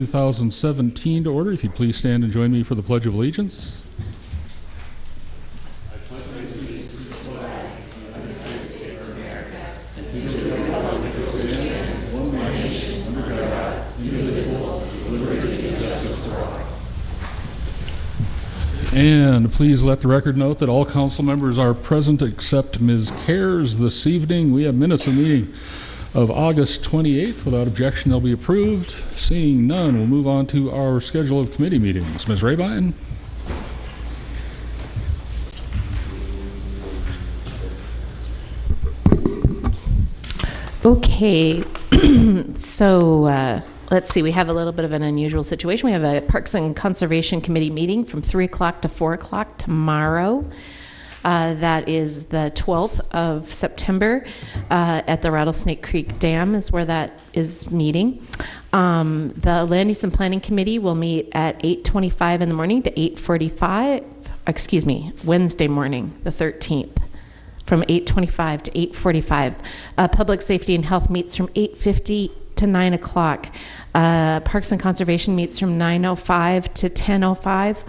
2017 to order. If you'd please stand and join me for the Pledge of Allegiance. I pledge allegiance to the flag of the United States of America and to the republic for which it stands, one nation, under God, indivisible, with liberty and justice for all. And please let the record note that all council members are present except Ms. Cares this evening. We have minutes of meeting of August 28th. Without objection, they'll be approved. Seeing none, we'll move on to our schedule of committee meetings. Ms. Rabine. Okay, so let's see, we have a little bit of an unusual situation. We have a Parks and Conservation Committee meeting from 3 o'clock to 4 o'clock tomorrow. That is the 12th of September at the Rattlesnake Creek Dam is where that is meeting. The Land Use and Planning Committee will meet at 8:25 in the morning to 8:45, Wednesday morning, the 13th, from 8:25 to 8:45. Public Safety and Health meets from 8:50 to 9 o'clock. Parks and Conservation meets from 9:05 to 10:05.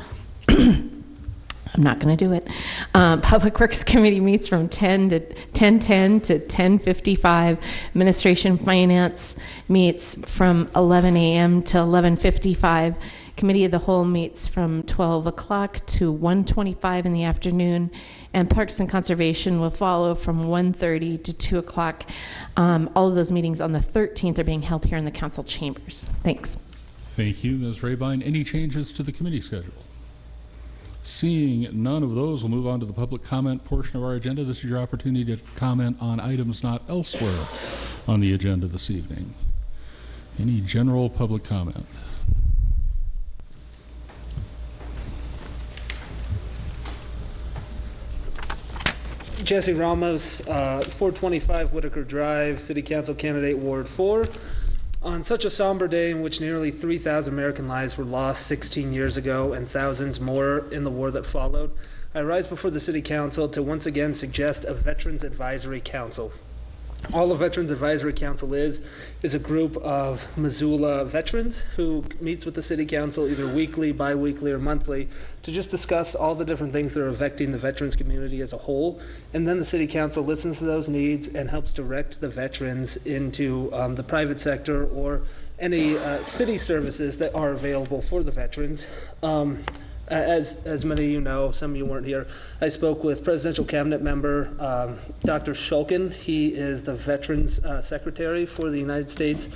I'm not going to do it. Public Works Committee meets from 10:10 to 10:55. Administration Finance meets from 11 a.m. to 11:55. Committee of the Whole meets from 12 o'clock to 1:25 in the afternoon. And Parks and Conservation will follow from 1:30 to 2 o'clock. All of those meetings on the 13th are being held here in the council chambers. Thanks. Thank you, Ms. Rabine. Any changes to the committee schedule? Seeing none of those, we'll move on to the public comment portion of our agenda. This is your opportunity to comment on items not elsewhere on the agenda this evening. Any general public comment? Jesse Ramos, 425 Whitaker Drive, City Council Candidate, Ward 4. On such a somber day in which nearly 3,000 American lives were lost 16 years ago and thousands more in the war that followed, I rise before the City Council to once again suggest a Veterans Advisory Council. All a Veterans Advisory Council is a group of Missoula veterans who meets with the City Council either weekly, bi-weekly, or monthly to just discuss all the different things that are affecting the veterans community as a whole. And then the City Council listens to those needs and helps direct the veterans into the private sector or any city services that are available for the veterans. As many of you know, some of you weren't here, I spoke with Presidential Cabinet Member Dr. Shulkin. He is the Veterans Secretary for the United States.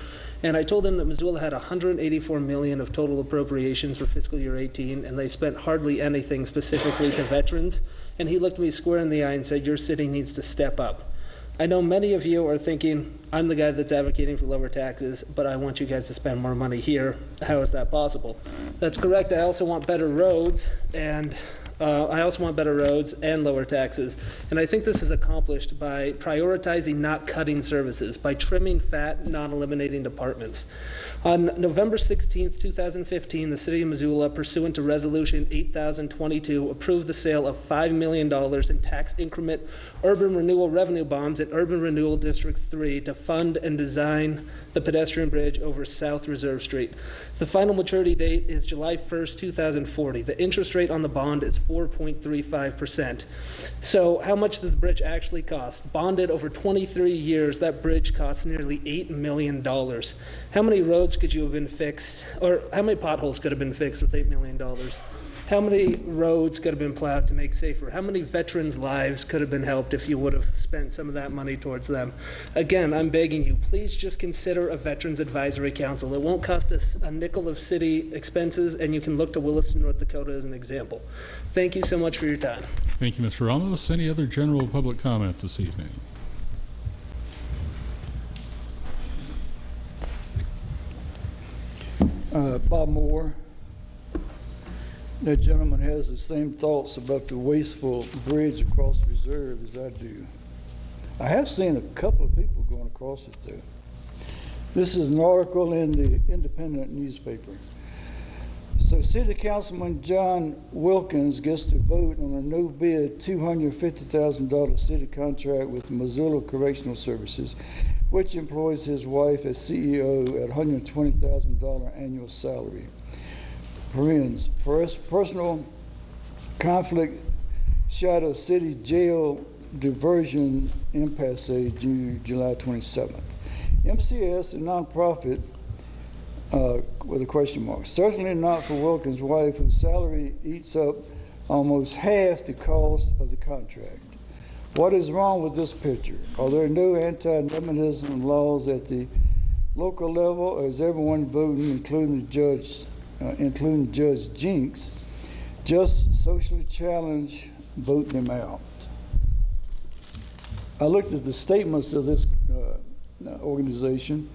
And I told him that Missoula had $184 million of total appropriations for fiscal year 18, and they spent hardly anything specifically to veterans. And he looked me square in the eye and said, your city needs to step up. I know many of you are thinking, I'm the guy that's advocating for lower taxes, but I want you guys to spend more money here. How is that possible? That's correct. I also want better roads, and lower taxes. And I think this is accomplished by prioritizing, not cutting services, by trimming fat, not eliminating departments. On November 16th, 2015, the City of Missoula, pursuant to Resolution 8022, approved the sale of $5 million in tax increment urban renewal revenue bonds at Urban Renewal District 3 to fund and design the pedestrian bridge over South Reserve Street. The final maturity date is July 1st, 2040. The interest rate on the bond is 4.35%. So how much does the bridge actually cost? Bonded over 23 years, that bridge costs nearly $8 million. How many roads could you have been fixed, or how many potholes could have been fixed with $8 million? How many roads could have been plowed to make safer? How many veterans' lives could have been helped if you would have spent some of that money towards them? Again, I'm begging you, please just consider a Veterans Advisory Council. It won't cost us a nickel of city expenses, and you can look to Williston, North Dakota as an example. Thank you so much for your time. Thank you, Mr. Ramos. Any other general public comment this evening? Bob Moore. That gentleman has the same thoughts about the wasteful bridge across the reserve as I do. I have seen a couple of people going across it though. This is an article in the Independent newspaper. So City Councilman John Wilkins gets to vote on a no-bid $250,000 city contract with Missoula Correctional Services, which employs his wife as CEO at $120,000 annual salary. Friends, personal conflict shadow city jail diversion impasse due July 27th. MCS, a nonprofit, with a question mark. Certainly not for Wilkins' wife, whose salary eats up almost half the cost of the contract. What is wrong with this picture? Are there no anti-nepotism laws at the local level, or is everyone voting, including Judge Jinks, just socially challenged, vote them out? I looked at the statements of this organization.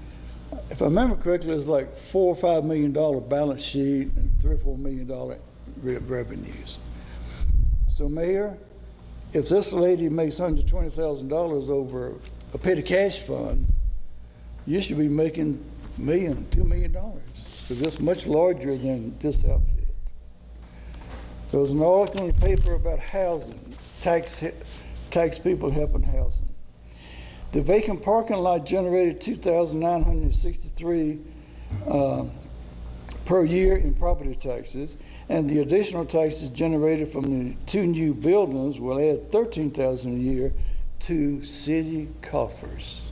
If I remember correctly, it's like $4 or $5 million balance sheet and $3 or $4 million revenues. So, Mayor, if this lady makes $120,000 over a petty cash fund, you should be making $1 million, $2 million. So this much larger than this outfit. There was an article in the paper about housing, tax people helping housing. The vacant parking lot generated $2,963 per year in property taxes, and the additional taxes generated from the 2 new buildings will add $13,000 a year to city coffers.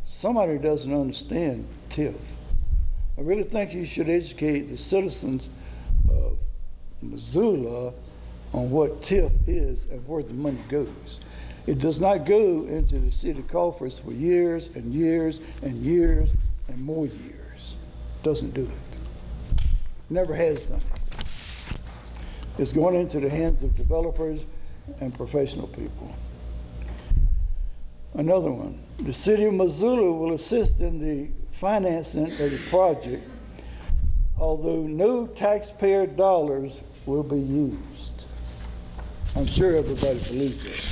Somebody doesn't understand TIF. I really think you should educate the citizens of Missoula on what TIF is and where the money goes. It does not go into the city coffers for years and years and years and more years. Doesn't do it. Never has done it. It's going into the hands of developers and professional people. Another one. The city of Missoula will assist in the financing of the project, although no taxpayer dollars will be used. I'm sure everybody believes that.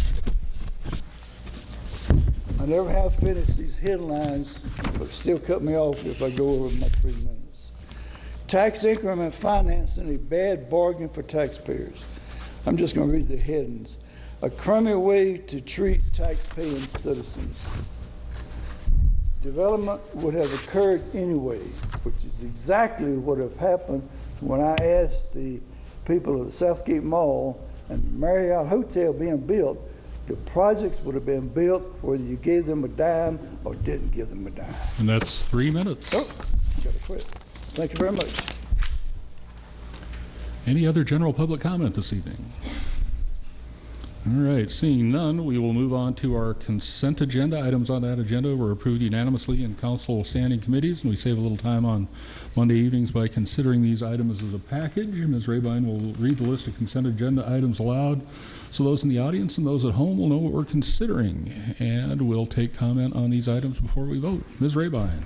I never have finished these headlines, but still cut me off if I go over my 3 minutes. Tax increment financing, a bad bargain for taxpayers. I'm just going to read the headings. A crummy way to treat tax-paying citizens. Development would have occurred anyway, which is exactly what have happened when I asked the people of the Southgate Mall and the Marriott Hotel being built. The projects would have been built whether you gave them a dime or didn't give them a dime. And that's 3 minutes. Oh, gotta quit. Thank you very much. Any other general public comment this evening? All right, seeing none, we will move on to our consent agenda. Items on that agenda were approved unanimously in council standing committees, and we save a little time on Monday evenings by considering these items as a package. Ms. Rabine will read the list of consent agenda items aloud, so those in the audience and those at home will know what we're considering, and we'll take comment on these items before we vote. Ms. Rabine.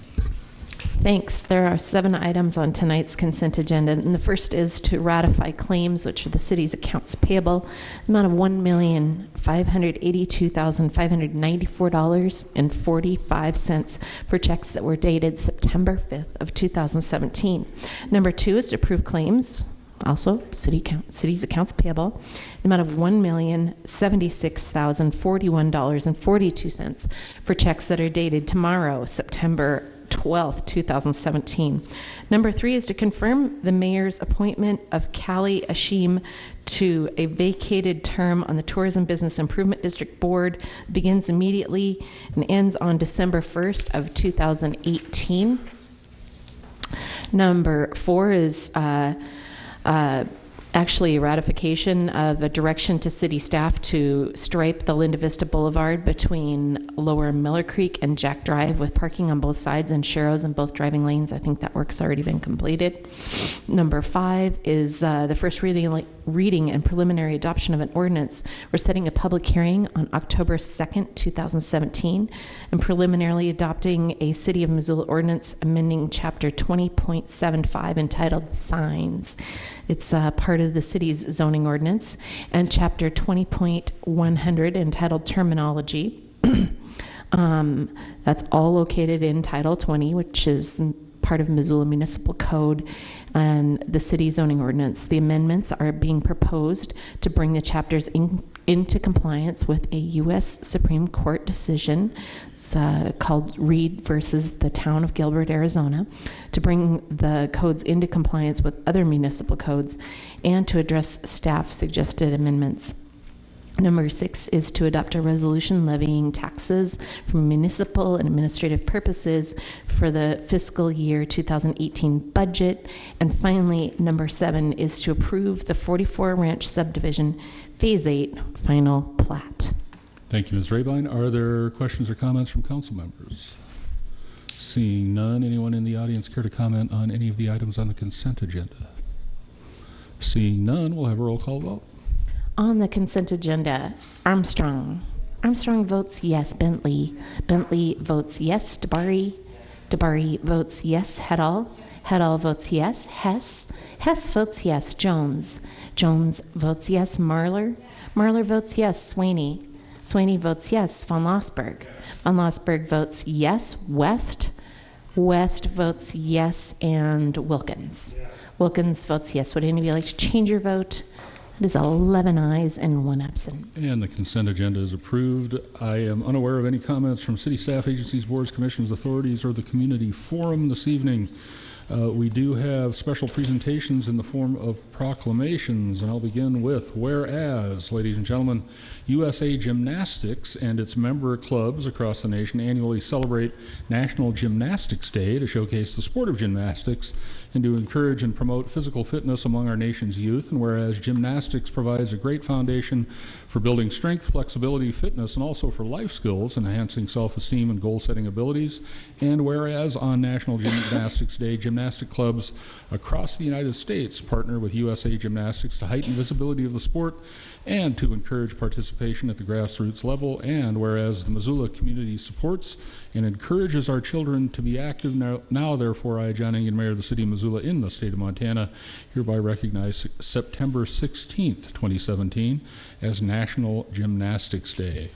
Thanks. There are 7 items on tonight's consent agenda, and the first is to ratify claims, which are the city's accounts payable, amount of $1,582,594.45 for checks that were dated September 5th of 2017. Number 2 is to approve claims, also city's accounts payable, the amount of $1,076,041.42 for checks that are dated tomorrow, September 12th, 2017. Number 3 is to confirm the mayor's appointment of Callie Ashim to a vacated term on the Tourism Business Improvement District Board, begins immediately and ends on December 1st of 2018. Number 4 is actually a ratification of a direction to city staff to stripe the Linda Vista Boulevard between Lower Miller Creek and Jack Drive with parking on both sides and sharrows in both driving lanes. I think that work's already been completed. Number 5 is the first reading and preliminary adoption of an ordinance. We're setting a public hearing on October 2nd, 2017, and preliminarily adopting a City of Missoula ordinance amending Chapter 20.75 entitled Signs. It's part of the city's zoning ordinance, and Chapter 20.100 entitled Terminology. That's all located in Title 20, which is part of Missoula Municipal Code and the city zoning ordinance. The amendments are being proposed to bring the chapters in into compliance with a U.S. Supreme Court decision. It's called Reed versus the Town of Gilbert, Arizona, to bring the codes into compliance with other municipal codes and to address staff suggested amendments. Number 6 is to adopt a resolution levying taxes for municipal and administrative purposes for the fiscal year 2018 budget. And finally, number 7 is to approve the 44 Ranch Subdivision Phase 8 final plat. Thank you, Ms. Rabine. Are there questions or comments from council members? Seeing none, anyone in the audience care to comment on any of the items on the consent agenda? Seeing none, we'll have a roll call vote. On the consent agenda, Armstrong. Armstrong votes yes. Bentley. Bentley votes yes. Dabari. Dabari votes yes. Hedall. Hedall votes yes. Hess. Hess votes yes. Jones. Jones votes yes. Marler. Marler votes yes. Swaney. Swaney votes yes. Von Lossberg. Von Lossberg votes yes. West. West votes yes. And Wilkins. Wilkins votes yes. Would any of you like to change your vote? It is 11 ayes and 1 absent. And the consent agenda is approved. I am unaware of any comments from city staff, agencies, boards, commissions, authorities, or the community forum this evening. We do have special presentations in the form of proclamations, and I'll begin with, whereas, ladies and gentlemen, USA Gymnastics and its member clubs across the nation annually celebrate National Gymnastics Day to showcase the sport of gymnastics and to encourage and promote physical fitness among our nation's youth. And whereas gymnastics provides a great foundation for building strength, flexibility, fitness, and also for life skills, enhancing self-esteem and goal-setting abilities. And whereas on National Gymnastics Day, gymnastic clubs across the United States partner with USA Gymnastics to heighten visibility of the sport and to encourage participation at the grassroots level. And whereas the Missoula community supports and encourages our children to be active, now therefore I, John Engen, Mayor of the City of Missoula in the state of Montana, hereby recognize September 16th, 2017 as National Gymnastics Day.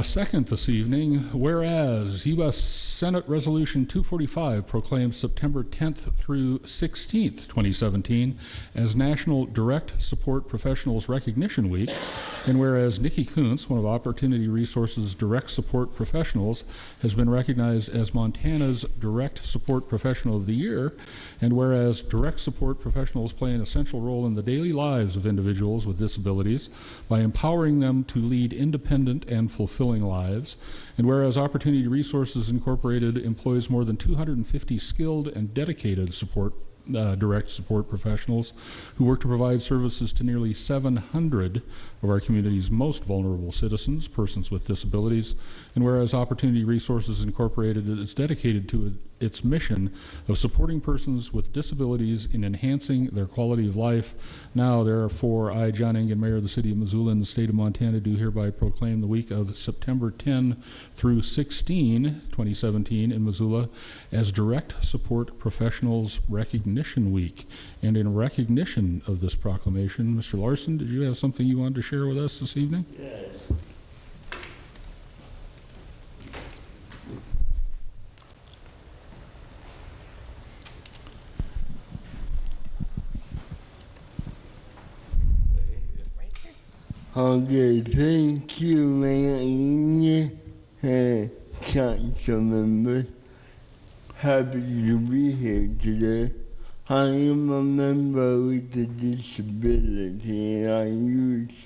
Second this evening, whereas U.S. Senate Resolution 245 proclaims September 10th through 16th, 2017 as National Direct Support Professionals Recognition Week, and whereas Nikki Kuntz, one of Opportunity Resources' direct support professionals, has been recognized as Montana's Direct Support Professional of the Year, and whereas direct support professionals play an essential role in the daily lives of individuals with disabilities by empowering them to lead independent and fulfilling lives, and whereas Opportunity Resources Incorporated employs more than 250 skilled and dedicated direct support professionals who work to provide services to nearly 700 of our community's most vulnerable citizens, persons with disabilities, and whereas Opportunity Resources Incorporated is dedicated to its mission of supporting persons with disabilities in enhancing their quality of life. Now, therefore, I, John Engen, Mayor of the City of Missoula in the state of Montana, do hereby proclaim the week of September 10 through 16, 2017 in Missoula as Direct Support Professionals Recognition Week. And in recognition of this proclamation, Mr. Larson, did you have something you wanted to share with us this evening? Yes. Okay, thank you, Mayor and council members. Happy to be here today. I am a member with a disability and I use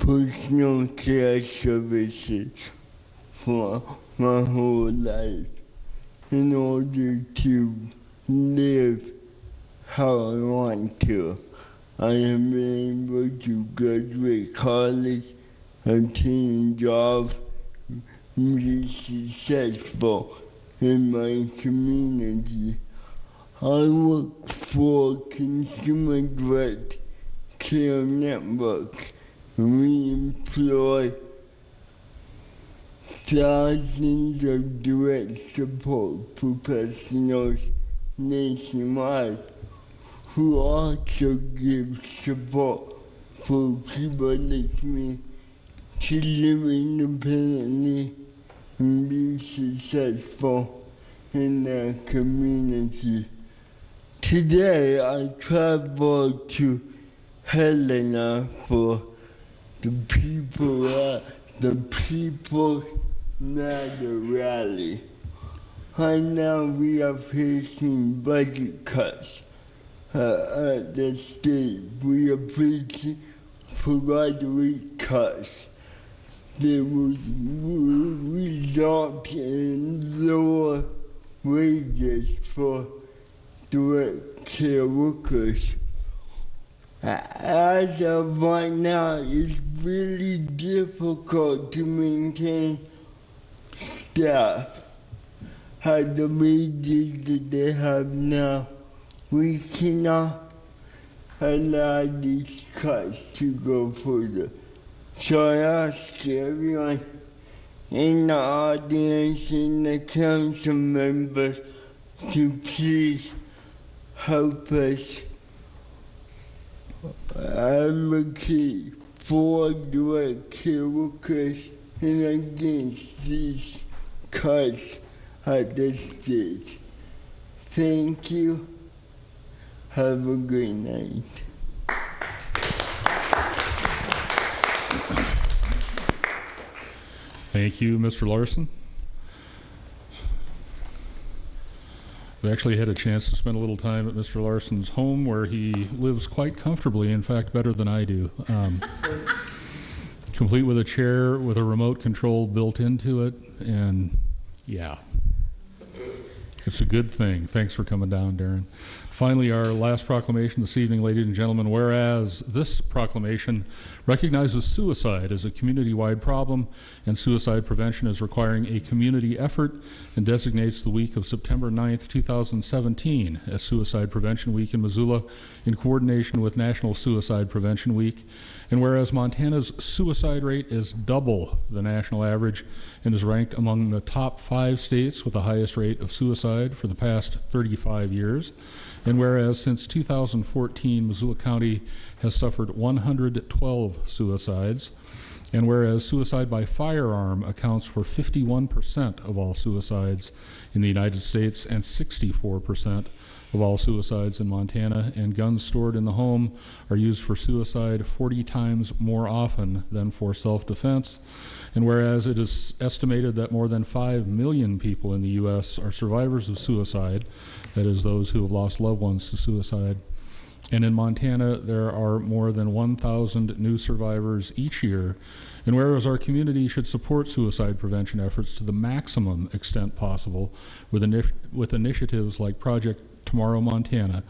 personal care services for my whole life in order to live how I want to. I have been able to graduate college, obtain a job, and be successful in my community. I work for Consumer Direct Care Network. We employ thousands of direct support professionals nationwide who also give support for people like me to live independently and be successful in their community. Today I traveled to Helena for the people at the People's Matter rally. Right now we are facing budget cuts at the state. We are facing rate cuts that will result in lower wages for direct care workers. As of right now, it's really difficult to maintain staff at the wages that they have now. We cannot allow these cuts to go further. So I ask everyone in the audience and the council members to please help us advocate for direct care workers and against these cuts at this stage. Thank you. Have a great night. Thank you, Mr. Larson. We actually had a chance to spend a little time at Mr. Larson's home, where he lives quite comfortably, in fact, better than I do. Complete with a chair with a remote control built into it, and yeah, it's a good thing. Thanks for coming down, Darren. Finally, our last proclamation this evening, ladies and gentlemen, whereas this proclamation recognizes suicide as a community-wide problem and suicide prevention as requiring a community effort, and designates the week of September 9th, 2017 as Suicide Prevention Week in Missoula in coordination with National Suicide Prevention Week. And whereas Montana's suicide rate is double the national average and is ranked among the top 5 states with the highest rate of suicide for the past 35 years. And whereas since 2014, Missoula County has suffered 112 suicides. And whereas suicide by firearm accounts for 51% of all suicides in the United States and 64% of all suicides in Montana, and guns stored in the home are used for suicide 40 times more often than for self-defense. And whereas it is estimated that more than 5 million people in the U.S. are survivors of suicide, that is, those who have lost loved ones to suicide, and in Montana there are more than 1,000 new survivors each year. And whereas our community should support suicide prevention efforts to the maximum extent possible with initiatives like Project Tomorrow Montana,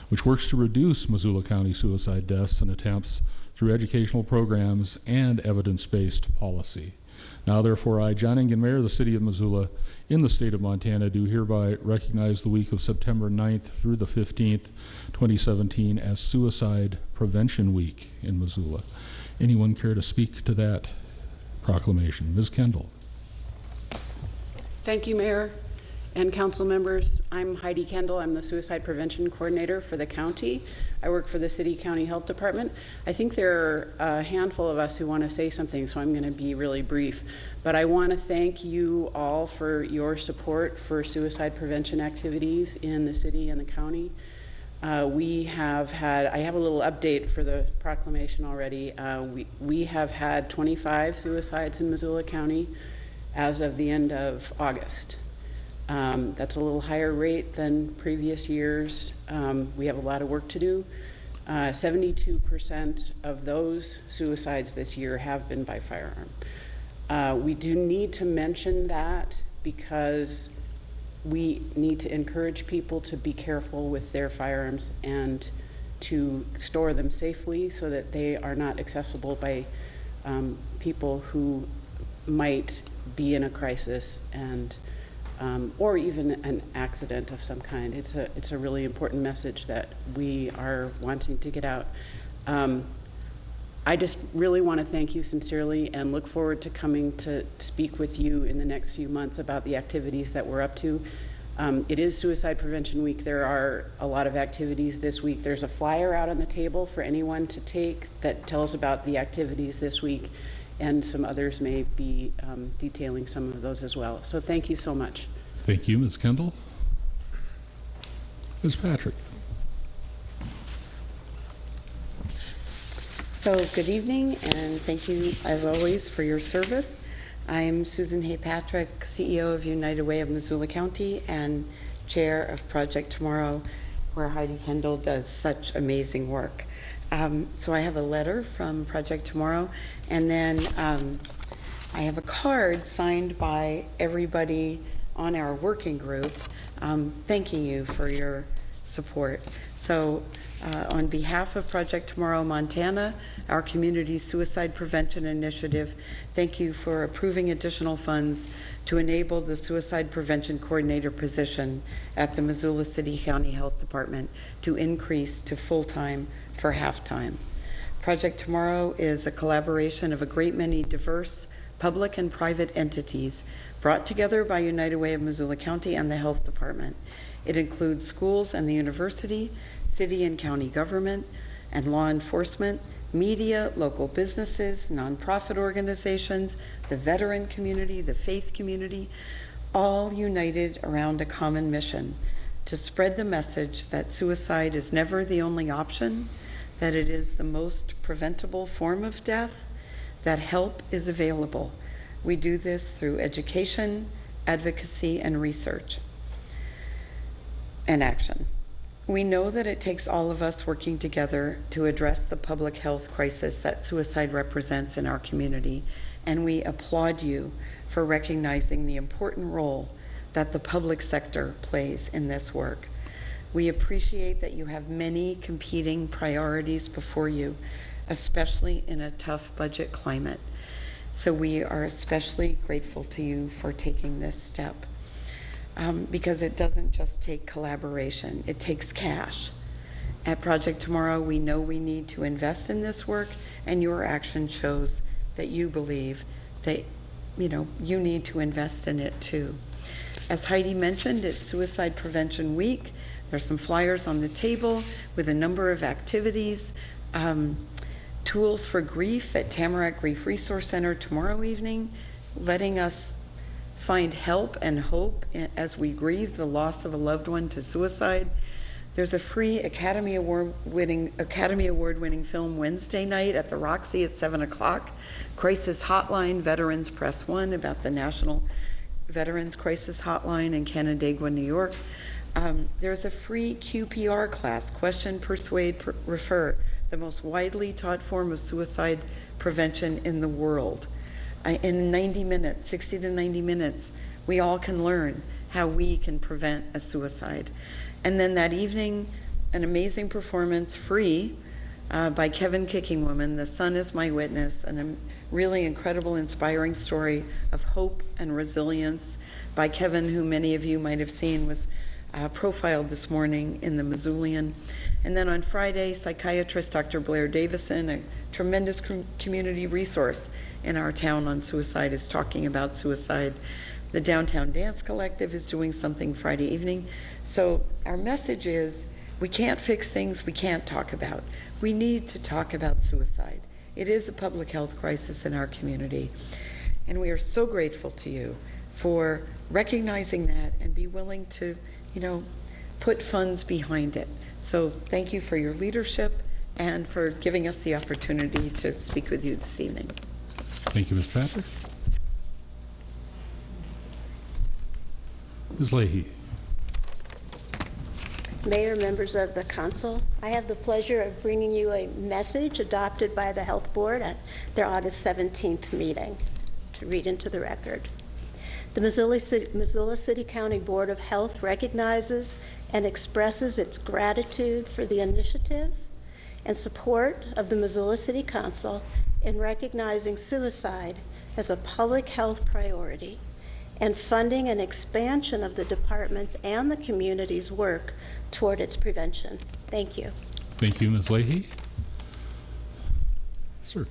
which works to reduce Missoula County suicide deaths and attempts through educational programs and evidence-based policy. Now, therefore, I, John Engen, Mayor of the City of Missoula, in the state of Montana, do hereby recognize the week of September 9th through the 15th, 2017 as Suicide Prevention Week in Missoula. Anyone care to speak to that proclamation? Ms. Kendall. Thank you, Mayor and council members. I'm Heidi Kendall. I'm the Suicide Prevention Coordinator for the county. I work for the City County Health Department. I think there are a handful of us who want to say something, so I'm going to be really brief. But I want to thank you all for your support for suicide prevention activities in the city and the county. I have a little update for the proclamation already. We have had 25 suicides in Missoula County as of the end of August. That's a little higher rate than previous years. We have a lot of work to do. 72% of those suicides this year have been by firearm. We do need to mention that because we need to encourage people to be careful with their firearms and to store them safely so that they are not accessible by people who might be in a crisis and or even an accident of some kind. It's a really important message that we are wanting to get out. I just really want to thank you sincerely and look forward to coming to speak with you in the next few months about the activities that we're up to. It is Suicide Prevention Week. There are a lot of activities this week. There's a flyer out on the table for anyone to take that tells about the activities this week, and some others may be detailing some of those as well. So thank you so much. Thank you, Ms. Kendall. Ms. Patrick. So good evening, and thank you, as always, for your service. I'm Susan Hay-Patrick, CEO of United Way of Missoula County and Chair of Project Tomorrow, where Heidi Kendall does such amazing work. So I have a letter from Project Tomorrow, and then I have a card signed by everybody on our working group thanking you for your support. So on behalf of Project Tomorrow Montana, our community suicide prevention initiative, thank you for approving additional funds to enable the suicide prevention coordinator position at the Missoula City County Health Department to increase to full-time for half-time. Project Tomorrow is a collaboration of a great many diverse public and private entities brought together by United Way of Missoula County and the Health Department. It includes schools and the university, city and county government, and law enforcement, media, local businesses, nonprofit organizations, the veteran community, the faith community, all united around a common mission to spread the message that suicide is never the only option, that it is the most preventable form of death, that help is available. We do this through education, advocacy, and research, and action. We know that it takes all of us working together to address the public health crisis that suicide represents in our community, and we applaud you for recognizing the important role that the public sector plays in this work. We appreciate that you have many competing priorities before you, especially in a tough budget climate. So we are especially grateful to you for taking this step. Because it doesn't just take collaboration, it takes cash. At Project Tomorrow, we know we need to invest in this work, and your action shows that you believe that you need to invest in it too. As Heidi mentioned, it's Suicide Prevention Week. There's some flyers on the table with a number of activities. Tools for Grief at Tamarack Grief Resource Center tomorrow evening, letting us find help and hope as we grieve the loss of a loved one to suicide. There's a free Academy Award-winning film Wednesday night at the Roxy at 7 o'clock. Crisis Hotline, Veterans Press 1, about the National Veterans Crisis Hotline in Canandaigua, New York. There's a free QPR class, Question, Persuade, Refer, the most widely taught form of suicide prevention in the world. In 90 minutes, 60 to 90 minutes, we all can learn how we can prevent a suicide. And then that evening, an amazing performance, free, by Kevin Kickingwoman, The Sun is My Witness, and a really incredible, inspiring story of hope and resilience by Kevin, who many of you might have seen was profiled this morning in the Missoulian. And then on Friday, psychiatrist Dr. Blair Davison, a tremendous community resource in our town on suicide, is talking about suicide. The Downtown Dance Collective is doing something Friday evening. So our message is, we can't fix things we can't talk about. We need to talk about suicide. It is a public health crisis in our community. And we are so grateful to you for recognizing that and be willing to, put funds behind it. So thank you for your leadership and for giving us the opportunity to speak with you this evening. Thank you, Ms. Patrick. Ms. Leahy. Mayor, members of the council, I have the pleasure of bringing you a message adopted by the Health Board at their August 17th meeting to read into the record. The Missoula City County Board of Health recognizes and expresses its gratitude for the initiative and support of the Missoula City Council in recognizing suicide as a public health priority and funding an expansion of the department's and the community's work toward its prevention. Thank you. Thank you, Ms. Leahy. Sir.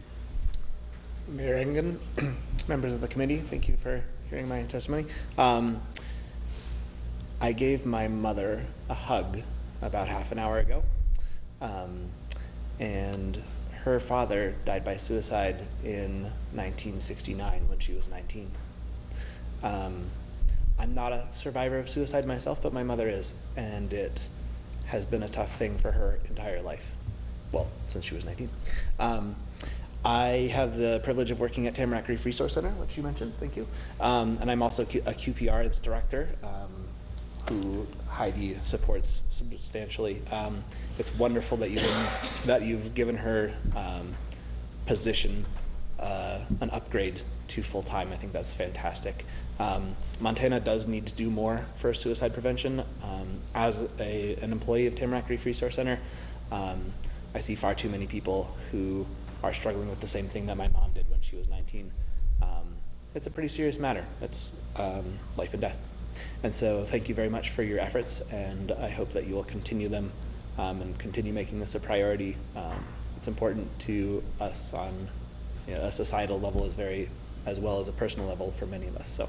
Mayor Engen, members of the committee, thank you for hearing my testimony. I gave my mother a hug about half an hour ago, and her father died by suicide in 1969 when she was 19. I'm not a survivor of suicide myself, but my mother is, and it has been a tough thing for her entire life. well, since she was 19. I have the privilege of working at Tamarack Reef Resource Center, which you mentioned, thank you. And I'm also a QPR director, who Heidi supports substantially. It's wonderful that you've given her position an upgrade to full-time. I think that's fantastic. Montana does need to do more for suicide prevention. As an employee of Tamarack Reef Resource Center, I see far too many people who are struggling with the same thing that my mom did when she was 19. It's a pretty serious matter. It's life and death. And so thank you very much for your efforts, and I hope that you will continue them and continue making this a priority. It's important to us on a societal level as well as a personal level for many of us. So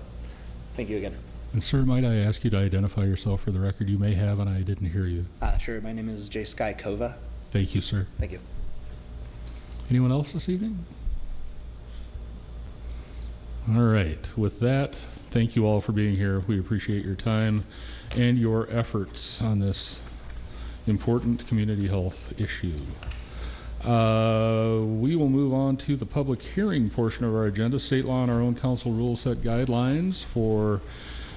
thank you again. And sir, might I ask you to identify yourself for the record? You may have, and I didn't hear you. Sure. My name is J. Sky Kova. Thank you, sir. Thank you. Anyone else this evening? All right. With that, thank you all for being here. We appreciate your time and your efforts on this important community health issue. We will move on to the public hearing portion of our agenda. State law and our own council rules set guidelines for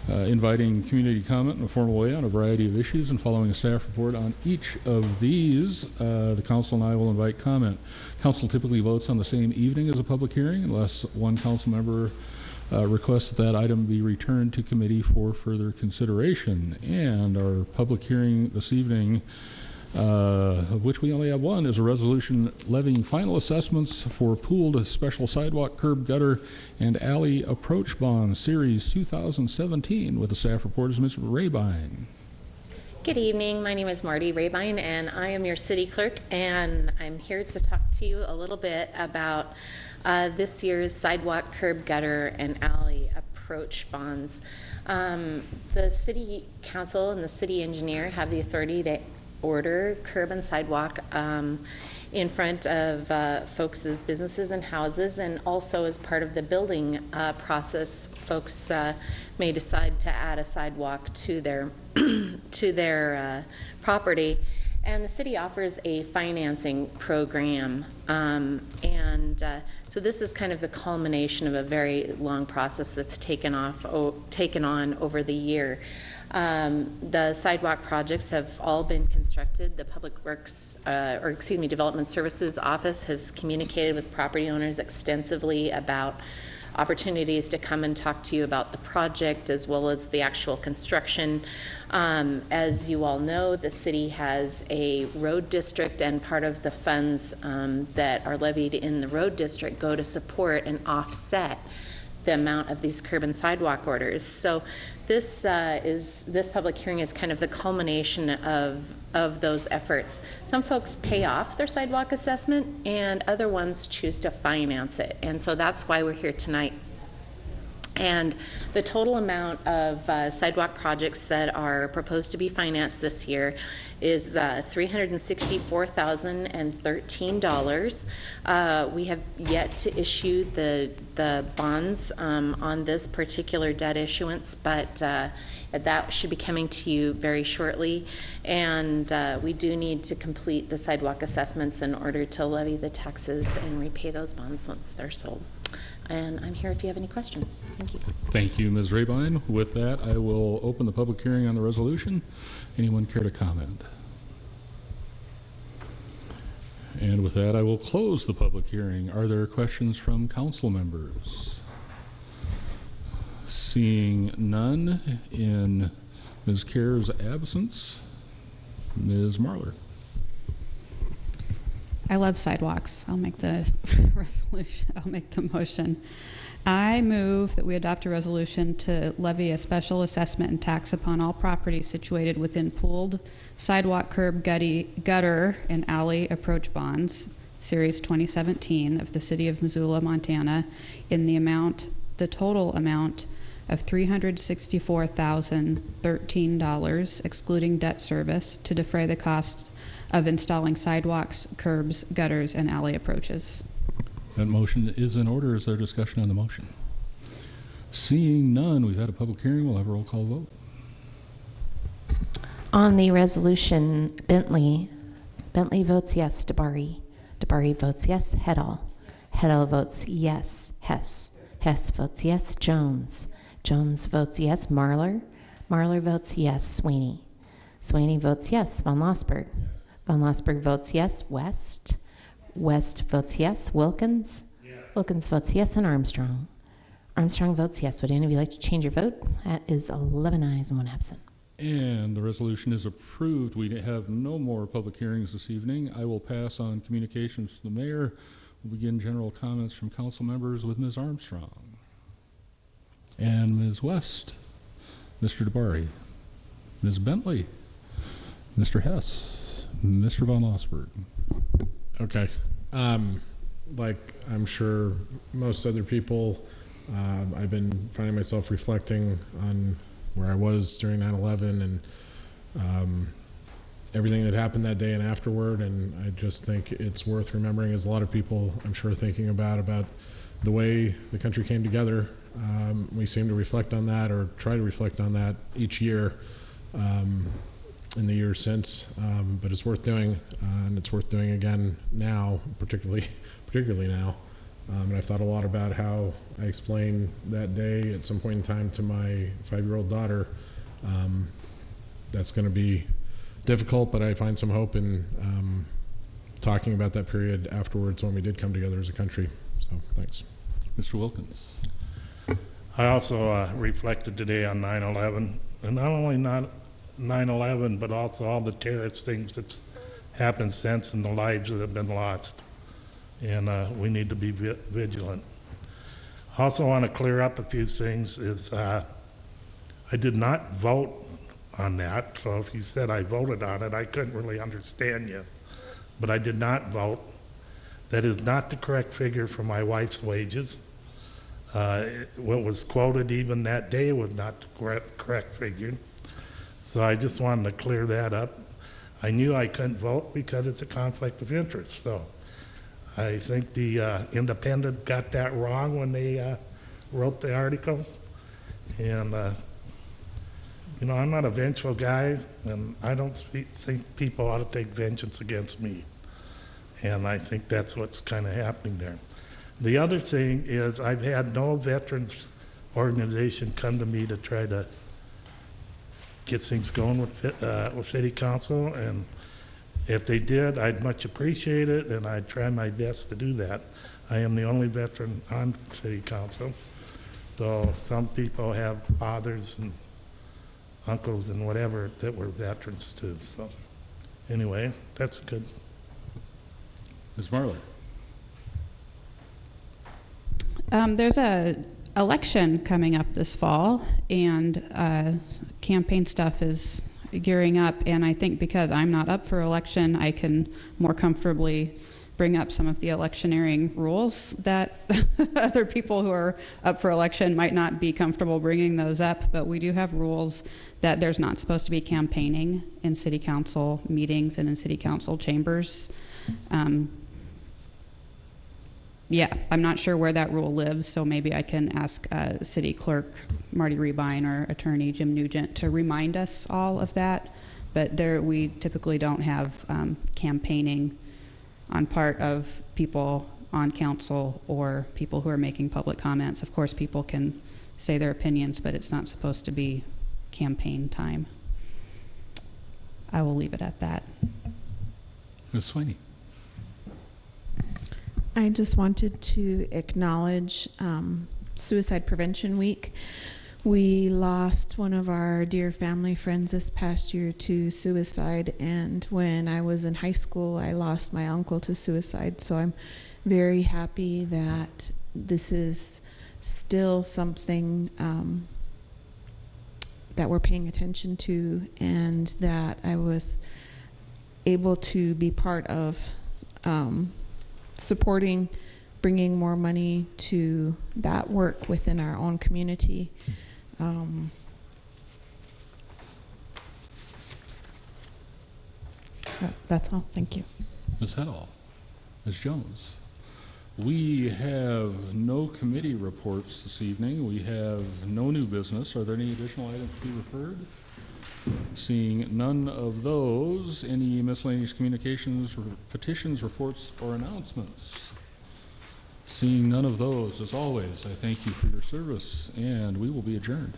inviting community comment in a formal way on a variety of issues, and following a staff report on each of these, the council and I will invite comment. Council typically votes on the same evening as a public hearing unless one council member requests that item be returned to committee for further consideration. And our public hearing this evening, of which we only have one, is a resolution levying final assessments for pooled special sidewalk, curb, gutter, and alley approach bonds, Series 2017, with the staff report is Ms. Rabine. Good evening. My name is Marty Rabine, and I am your city clerk, and I'm here to talk to you a little bit about this year's sidewalk, curb, gutter, and alley approach bonds. The city council and the city engineer have the authority to order curb and sidewalk in front of folks' businesses and houses, and also as part of the building process, folks may decide to add a sidewalk to their to their property. And the city offers a financing program, so this is kind of the culmination of a very long process that's taken on over the year. The sidewalk projects have all been constructed. The Public Works, Development Services Office has communicated with property owners extensively about opportunities to come and talk to you about the project as well as the actual construction. As you all know, the city has a road district, and part of the funds that are levied in the road district go to support and offset the amount of these curb and sidewalk orders. So this public hearing is kind of the culmination of those efforts. Some folks pay off their sidewalk assessment, and other ones choose to finance it. And so that's why we're here tonight. And the total amount of sidewalk projects that are proposed to be financed this year is $364,013. We have yet to issue the bonds on this particular debt issuance, but that should be coming to you very shortly. And we do need to complete the sidewalk assessments in order to levy the taxes and repay those bonds once they're sold. And I'm here if you have any questions. Thank you. Thank you, Ms. Rabine. With that, I will open the public hearing on the resolution. Anyone care to comment? And with that, I will close the public hearing. Are there questions from council members? Seeing none, in Ms. Kerr's absence, Ms. Marler. I love sidewalks. I'll make the resolution. I'll make the motion. I move that we adopt a resolution to levy a special assessment and tax upon all properties situated within pooled sidewalk, curb, gutter, and alley approach bonds, Series 2017 of the City of Missoula, Montana, in the total amount of $364,013, excluding debt service, to defray the cost of installing sidewalks, curbs, gutters, and alley approaches. That motion is in order. Is there discussion on the motion? Seeing none, we've had a public hearing. We'll have a roll call vote. On the resolution, Bentley. Bentley votes yes. DeBari. DeBari votes yes. Heddle. Heddle votes yes. Hess. Hess votes yes. Jones. Jones votes yes. Marlar. Marlar votes yes. Sweeney. Sweeney votes yes. Von Lossberg. Von Lossberg votes yes. West. West votes yes. Wilkins. Wilkins votes yes. And Armstrong. Armstrong votes yes. Would any of you like to change your vote? That is 11 ayes and 1 absent. And the resolution is approved. We have no more public hearings this evening. I will pass on communications to the mayor. We'll begin general comments from council members with Ms. Armstrong and Ms. West, Mr. DeBari, Ms. Bentley, Mr. Hess, Mr. Von Lossberg. Okay. Like I'm sure most other people, I've been finding myself reflecting on where I was during 9/11 and everything that happened that day and afterward. And I just think it's worth remembering, as a lot of people I'm sure thinking about the way the country came together. We seem to reflect on that, or try to reflect on that each year in the years since. But it's worth doing, and it's worth doing again now, particularly now. And I've thought a lot about how I explained that day at some point in time to my 5-year-old daughter. That's going to be difficult, but I find some hope in talking about that period afterwards when we did come together as a country. So thanks. Mr. Wilkins. I also reflected today on 9/11, and not only not 9/11, but also all the terrorist things that's happened since and the lives that have been lost. And we need to be vigilant. I also want to clear up a few things. I did not vote on that, so if you said I voted on it, I couldn't really understand you. But I did not vote. That is not the correct figure for my wife's wages. What was quoted even that day was not the correct figure. So I just wanted to clear that up. I knew I couldn't vote because it's a conflict of interest. So I think the Independent got that wrong when they wrote the article. And, you know, I'm not a vengeful guy, and I don't think people ought to take vengeance against me. And I think that's what's kind of happening there. The other thing is I've had no veterans organization come to me to try to get things going with City Council, and if they did, I'd much appreciate it, and I'd try my best to do that. I am the only veteran on City Council, though some people have fathers and uncles and whatever that were veterans too. So anyway, that's good. Ms. Marlar. There's a election coming up this fall, and campaign stuff is gearing up, and I think because I'm not up for election, I can more comfortably bring up some of the electioneering rules that other people who are up for election might not be comfortable bringing those up, but we do have rules that there's not supposed to be campaigning in city council meetings and in city council chambers. Yeah, I'm not sure where that rule lives, so maybe I can ask City Clerk Marty Rebine or Attorney Jim Nugent to remind us all of that. But there, we typically don't have campaigning on part of people on council or people who are making public comments. Of course, people can say their opinions, but it's not supposed to be campaign time. I will leave it at that. Ms. Sweeney. I just wanted to acknowledge Suicide Prevention Week. We lost one of our dear family friends this past year to suicide, and when I was in high school, I lost my uncle to suicide. So I'm very happy that this is still something that we're paying attention to, and that I was able to be part of supporting, bringing more money to that work within our own community. That's all. Thank you. Ms. Heddle. Ms. Jones. We have no committee reports this evening. We have no new business. Are there any additional items to be referred? Seeing none of those, any miscellaneous communications, petitions, reports, or announcements? Seeing none of those, as always, I thank you for your service, and we will be adjourned.